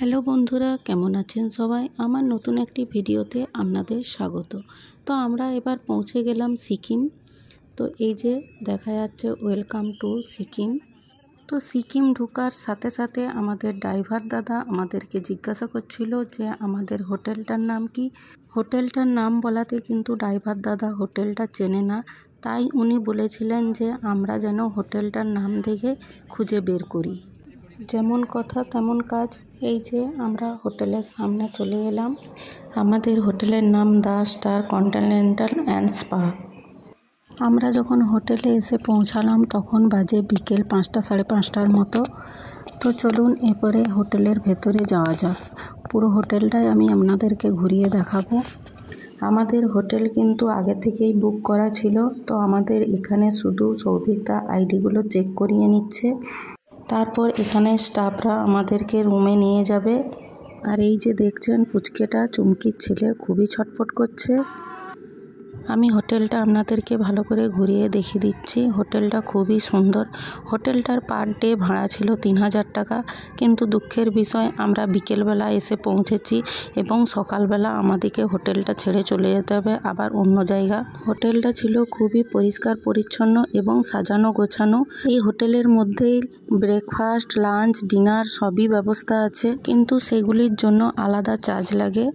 Hello বন্ধুরা, কেমন আছেন সবাই? আমার নতুন একটি ভিডিওতে আপনাদের স্বাগত। তো আমরা এবার পৌঁছে গেলাম সিকিম। তো এই যে দেখা যাচ্ছে ওয়েলকাম টু সিকিম। তো সিকিম ঢোকার সাথে সাথে আমাদের ড্রাইভার দাদা আমাদেরকে জিজ্ঞাসা করছিল যে আমাদের হোটেলটার নাম কি। হোটেলটার নাম বলাতে কিন্তু ড্রাইভার দাদা হোটেলটা চেনে না, তাই উনি বলেছিলেন যে আমরা যেন হোটেলটার নাম দেখে খুঁজে বের করি। যেমন কথা তেমন কাজ। এই যে আমরা হোটেলের সামনে চলে এলাম। আমাদের হোটেলের নাম the star continental and spa. আমরা যখন হোটেলে এসে পৌঁছালাম তখন বাজে বিকেল 5টা সাড়ে 5টার মতো। তো চলুন এরপরে হোটেলের ভেতরে যাওয়া যাক। পুরো হোটেলটাই আমি আপনাদেরকে ঘুরিয়ে দেখাবো। আমাদের হোটেল কিন্তু আগে থেকেই বুক করা ছিল, তো আমাদের এখানে শুধু সৌভিকদা আইডিগুলো চেক করিয়ে নিচ্ছে। তারপর এখানে স্টাফরা আমাদেরকে রুমে নিয়ে যাবে। আর এই যে দেখছেন পুচকেটা চুমকির ছেলে খুবই ছটফট করছে। আমি হোটেলটা আপনাদেরকে ভালো করে ঘুরিয়ে দেখিয়ে দিচ্ছি। হোটেলটা খুবই সুন্দর। হোটেলটার পার ডে ভাড়া ছিল 3000 টাকা, কিন্তু দুঃখের বিষয় আমরা বিকেলবেলা এসে পৌঁছেছি এবং সকালবেলা আমাদেরকে হোটেলটা ছেড়ে চলে যেতে হবে আবার অন্য জায়গা। হোটেলটা ছিল খুবই পরিষ্কার পরিচ্ছন্ন এবং সাজানো গোছানো। এই হোটেলের মধ্যেই ব্রেকফাস্ট, লাঞ্চ, ডিনার সবই ব্যবস্থা আছে, কিন্তু সেগুলির জন্য আলাদা চার্জ লাগে।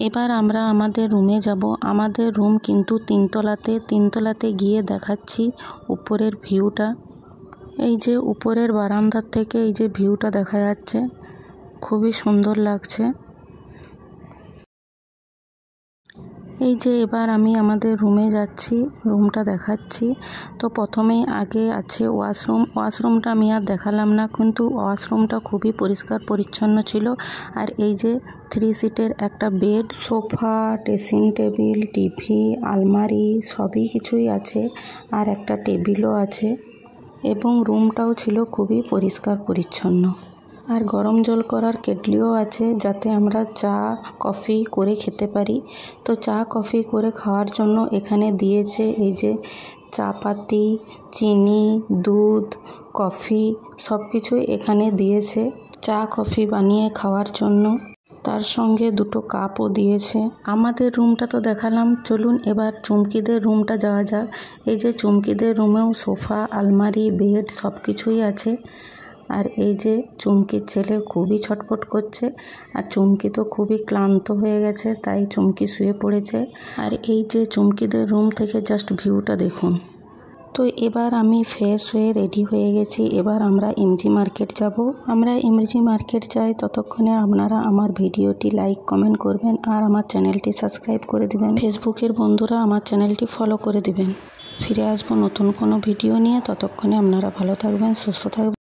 এবার আমরা আমাদের রুমে যাব। আমাদের রুম কিন্তু 3তলাতে গিয়ে দেখাচ্ছি উপরের ভিউটা। এই যে উপরের বারান্দার থেকে এই যে ভিউটা দেখা যাচ্ছে, খুবই সুন্দর লাগছে। এই যে এবার আমি আমাদের রুমে যাচ্ছি, রুমটা দেখাচ্ছি। তো প্রথমেই আগে আছে ওয়াশরুম। ওয়াশরুমটা আমি আর দেখালাম না, কিন্তু ওয়াশরুমটা খুবই পরিষ্কার পরিচ্ছন্ন ছিল। আর এই যে 3 সিটের একটা bed, sofa, dressing table, TV, আলমারি সবই কিছুই আছে। আর একটা টেবিলও আছে এবং রুমটাও ছিল খুবই পরিষ্কার পরিচ্ছন্ন। আর গরম জল করার কেটলিও আছে, যাতে আমরা চা কফি করে খেতে পারি। তো চা কফি করে খাওয়ার জন্য এখানে দিয়েছে এই যে চা পাতি, চিনি, দুধ, কফি সব কিছুই এখানে দিয়েছে চা কফি বানিয়ে খাওয়ার জন্য। তার সঙ্গে 2টো কাপও দিয়েছে। আমাদের রুমটা তো দেখালাম, চলুন এবার চুমকিদের রুমটা যাওয়া যাক। এই যে চুমকিদের রুমেও সোফা, আলমারি, বেড সব কিছুই আছে। আর এই যে চুমকির ছেলে খুবই ছটফট করছে, আর চুমকি তো খুবই ক্লান্ত হয়ে গেছে, তাই চুমকি শুয়ে পড়েছে। আর এই যে চুমকিদের রুম থেকে জাস্ট ভিউটা দেখুন। তো এবার আমি ফ্রেশ হয়ে রেডি হয়ে গেছি। এবার আমরা এমজি মার্কেট যাব। আমরা এমজি মার্কেট যাই, ততক্ষণে আপনারা আমার ভিডিওটি লাইক কমেন্ট করবেন আর আমার চ্যানেলটি সাবস্ক্রাইব করে দিবেন। ফেসবুকের বন্ধুরা আমার চ্যানেলটি ফলো করে দিবেন। ফিরে আসবো নতুন কোনো ভিডিও নিয়ে। ততক্ষণে আপনারা ভালো থাকবেন, সুস্থ থাকবেন।